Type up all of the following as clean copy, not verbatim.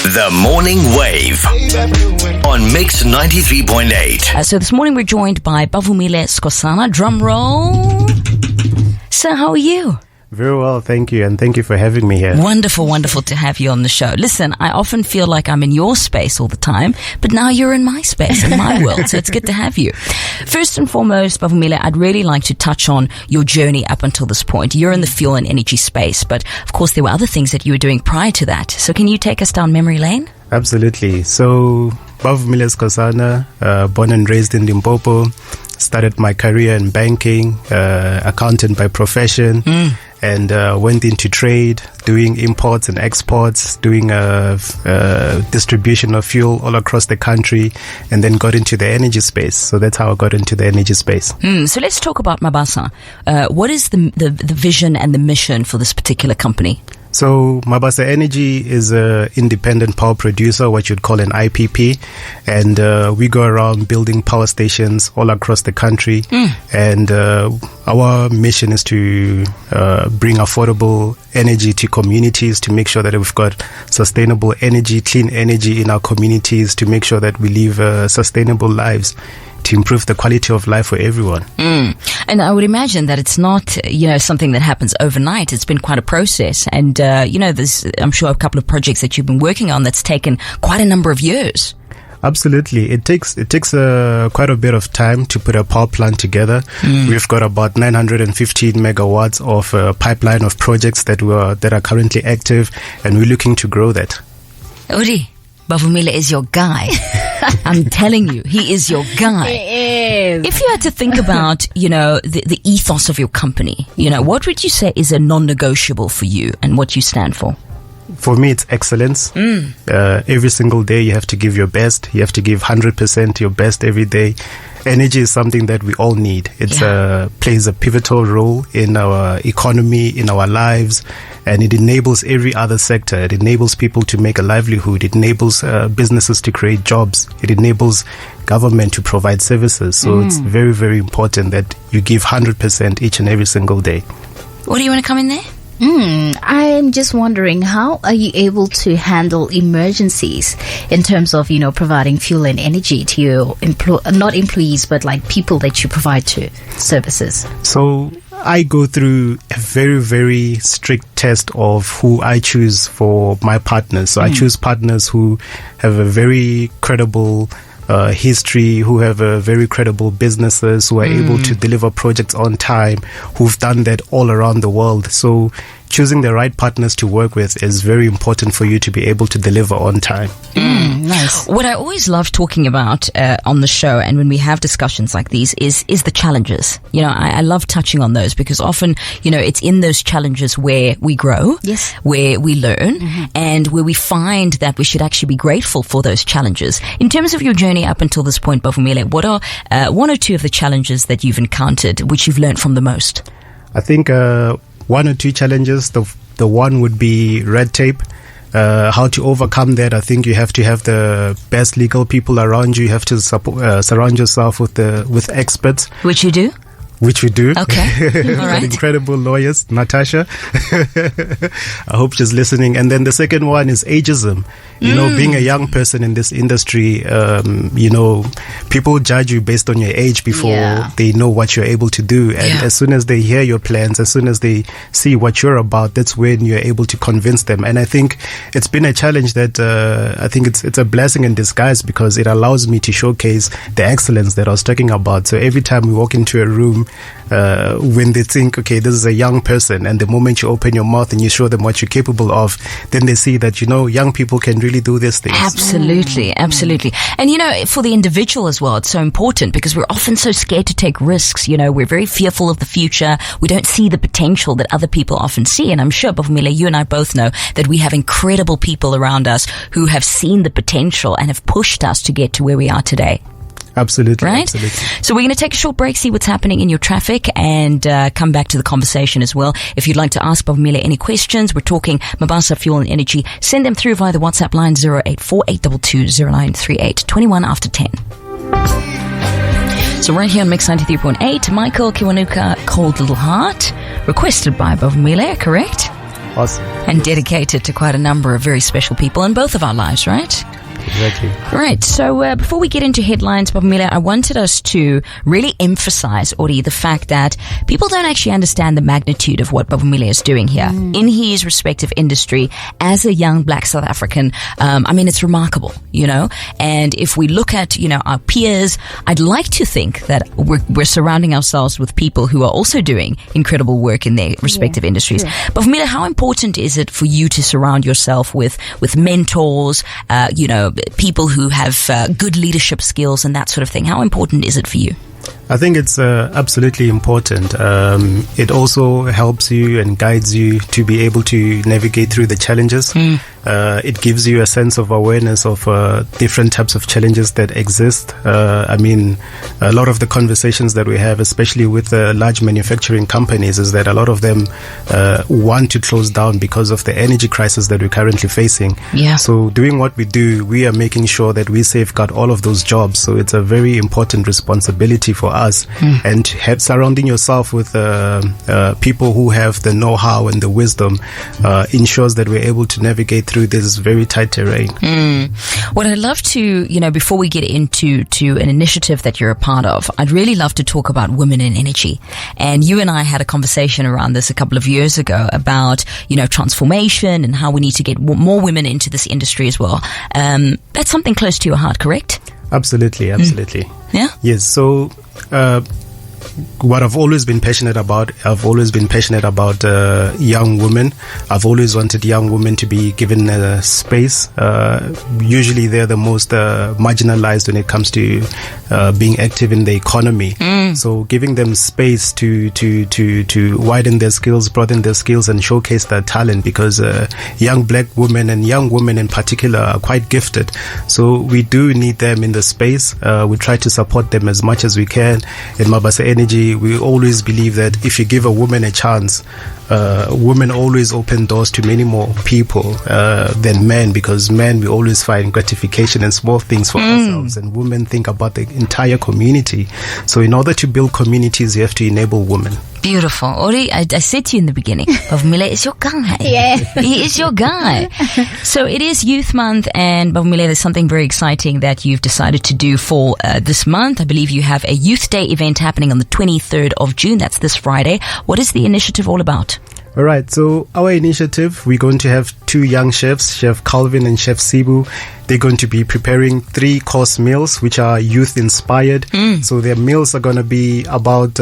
The Morning Wave on Mix 93.8. So this morning we're joined by Bavumile Skhosana. Drum roll. So how are you? Very well, thank you, and thank you for having me here. Wonderful, wonderful to have you on the show. Listen, I often feel like I'm in your space all the time, but now you're in my space, in my world, so it's good to have you. First and foremost, Bavumile, I'd really like to touch on your journey up until this point. You're in the fuel and energy space, but of course there were other things that you were doing prior to that. So can you take us down memory lane? Absolutely. So, Bavumile Skhosana, born and raised in Limpopo, started my career in banking, accountant by profession, and went into trade, doing imports and exports, doing distribution of fuel all across the country, and then got into the energy space. So that's how I got into the energy space. So let's talk about Mabasa. What is the vision and the mission for this particular company? So Mabasa Energy is an independent power producer, what you'd call an IPP, and we go around building power stations all across the country. And our mission is to bring affordable energy to communities, to make sure that we've got sustainable energy, clean energy in our communities, to make sure that we live sustainable lives, to improve the quality of life for everyone. And I would imagine that it's not, something that happens overnight. It's been quite a process. And, there's, I'm sure, a couple of projects that you've been working on that's taken quite a number of years. Absolutely. It takes quite a bit of time to put a power plant together. We've got about 915 megawatts of pipeline of projects that are currently active, and we're looking to grow that. Uri, Bavumile is your guy. I'm telling you, he is your guy. If you had to think about, the ethos of your company, what would you say is a non-negotiable for you and what you stand for? For me, it's excellence. Every single day you have to give your best. You have to give 100% your best every day. Energy is something that we all need. It plays a pivotal role in our economy, in our lives, and it enables every other sector. It enables people to make a livelihood. It enables businesses to create jobs. It enables government to provide services. So it's very, very important that you give 100% each and every single day. What do you want to come in there? I'm just wondering, how are you able to handle emergencies in terms of, providing fuel and energy to your not employees, but like people that you provide to services? So I go through a very, very strict test of who I choose for my partners. So I choose partners who have a very credible history, who have very credible businesses, who are able to deliver projects on time, who've done that all around the world. So choosing the right partners to work with is very important for you to be able to deliver on time. Nice. What I always love talking about on the show, and when we have discussions like these, is the challenges. I love touching on those because often, it's in those challenges where we grow, yes, where we learn, and where we find that we should actually be grateful for those challenges. In terms of your journey up until this point, Bavumile, what are one or two of the challenges that you've encountered, which you've learned from the most? I think one or two challenges. The one would be red tape. How to overcome that? I think you have to have the best legal people around you. You have to surround yourself with experts. Which you do? Which we do. Okay. All right. Incredible lawyers, Natasha. I hope she's listening. And then the second one is ageism. Being a young person in this industry, people judge you based on your age before they know what you're able to do. And as soon as they hear your plans, as soon as they see what you're about, that's when you're able to convince them. And I think it's been a challenge that I think it's a blessing in disguise, because it allows me to showcase the excellence that I was talking about. So every time we walk into a room, when they think, okay, this is a young person, and the moment you open your mouth and you show them what you're capable of, then they see that, young people can really do these things. Absolutely, absolutely. And, for the individual as well, it's so important because we're often so scared to take risks. We're very fearful of the future. We don't see the potential that other people often see. And I'm sure, Bavumile, you and I both know that we have incredible people around us who have seen the potential and have pushed us to get to where we are today. Absolutely. Right? Absolutely. So we're going to take a short break, see what's happening in your traffic, and come back to the conversation as well. If you'd like to ask Bavumile any questions, we're talking Mabasa Fuel and Energy. Send them through via the WhatsApp line 084-822-0938, 21 after 10. So right here on Mix 93.8, Michael Kiwanuka, Cold Little Heart, requested by Bavumile, correct? Awesome. And dedicated to quite a number of very special people in both of our lives, right? Exactly. Right. So before we get into headlines, Bavumile, I wanted us to really emphasize, Ori, the fact that people don't actually understand the magnitude of what Bavumile is doing here in his respective industry as a young black South African. I mean, it's remarkable, you know. And if we look at, you know, our peers, I'd like to think that we're surrounding ourselves with people who are also doing incredible work in their respective industries. Bavumile, how important is it for you to surround yourself with mentors, you know, people who have good leadership skills and that sort of thing? How important is it for you? I think it's absolutely important. It also helps you and guides you to be able to navigate through the challenges. It gives you a sense of awareness of different types of challenges that exist. I mean, a lot of the conversations that we have, especially with large manufacturing companies, is that a lot of them want to close down because of the energy crisis that we're currently facing. Yeah. So doing what we do, we are making sure that we safeguard all of those jobs. So it's a very important responsibility for us. And surrounding yourself with people who have the know-how and the wisdom ensures that we're able to navigate through this very tight terrain. What I'd love to, you know, before we get into an initiative that you're a part of, I'd really love to talk about women in energy. And you and I had a conversation around this a couple of years ago about, you know, transformation and how we need to get more women into this industry as well. That's something close to your heart, correct? Absolutely. Yeah? Yes. So, what I've always been passionate about, young women. I've always wanted young women to be given a space. Usually they're the most marginalized when it comes to being active in the economy. So giving them space to widen their skills, broaden their skills, and showcase their talent, because young black women and young women in particular are quite gifted. So we do need them in the space. We try to support them as much as we can. In Mabasa Energy, we always believe that if you give a woman a chance, women always open doors to many more people than men, because men, we always find gratification in small things for ourselves, and women think about the entire community. So in order to build communities, you have to enable women. Beautiful. Ori, I said to you in the beginning, Bavumile is your guy. Yeah. He is your guy. So it is Youth Month, and Bavumile, there's something very exciting that you've decided to do for this month. I believe you have a Youth Day event happening on the 23rd of June. That's this Friday. What is the initiative all about? All right. So our initiative, we're going to have two young chefs, Chef Calvin and Chef Sibu. They're going to be preparing 3-course meals, which are youth-inspired. So their meals are going to be about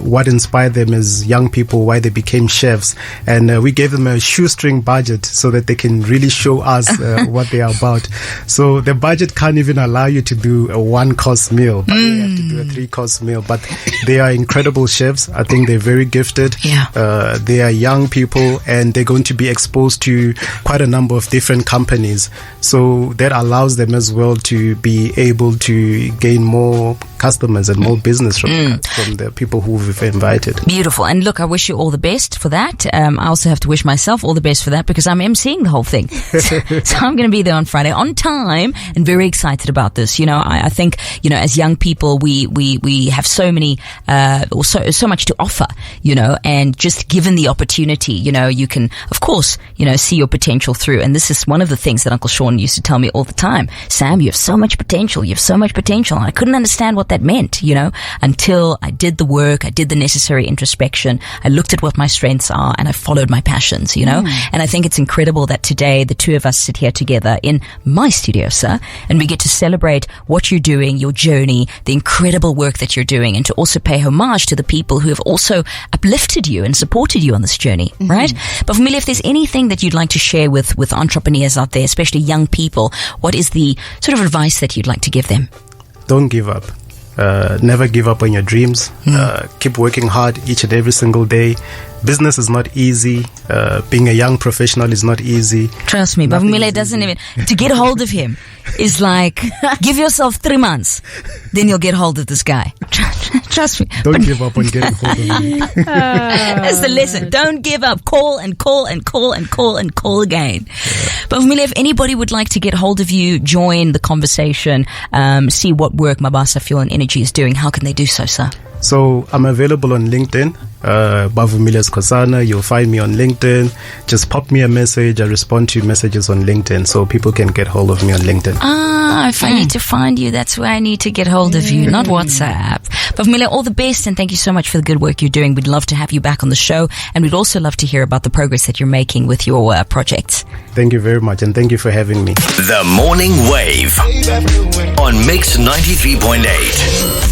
what inspired them as young people, why they became chefs. And we gave them a shoestring budget so that they can really show us what they are about. So the budget can't even allow you to do a 1-course meal, but they have to do a 3-course meal. But they are incredible chefs. I think they're very gifted. Yeah. They are young people, and they're going to be exposed to quite a number of different companies. So that allows them as well to be able to gain more customers and more business from the people who we've invited. Beautiful. And look, I wish you all the best for that. I also have to wish myself all the best for that, because I'm emceeing the whole thing. So I'm going to be there on Friday on time, and very excited about this. You know, I think, you know, as young people, we have so many, or so much to offer, you know, and just given the opportunity, you know, you can, of course, you know, see your potential through. And this is one of the things that Uncle Sean used to tell me all the time. Sam, you have so much potential. You have so much potential. And I couldn't understand what that meant, you know, until I did the work. I did the necessary introspection. I looked at what my strengths are, and I followed my passions, you know. And I think it's incredible that today the two of us sit here together in my studio, sir, and we get to celebrate what you're doing, your journey, the incredible work that you're doing, and to also pay homage to the people who have also uplifted you and supported you on this journey, right? But Bavumile, if there's anything that you'd like to share with entrepreneurs out there, especially young people, what is the sort of advice that you'd like to give them? Don't give up. Never give up on your dreams. Keep working hard each and every single day. Business is not easy. Being a young professional is not easy. Trust me, Bavumile doesn't even... To get hold of him is like, give yourself 3 months, then you'll get hold of this guy. Trust me. Don't give up on getting hold of him. That's the lesson. Don't give up. Call and call and call and call and call again. Bavumile, if anybody would like to get hold of you, join the conversation, see what work Mabasa Fuel and Energy is doing, how can they do so, sir? So I'm available on LinkedIn, Bavumile Skhosana. You'll find me on LinkedIn. Just pop me a message. I respond to messages on LinkedIn, so people can get hold of me on LinkedIn. If I need to find you, that's where I need to get hold of you, not WhatsApp. Bavumile, all the best, and thank you so much for the good work you're doing. We'd love to have you back on the show, and we'd also love to hear about the progress that you're making with your projects. Thank you very much, and thank you for having me. The Morning Wave on Mix 93.8.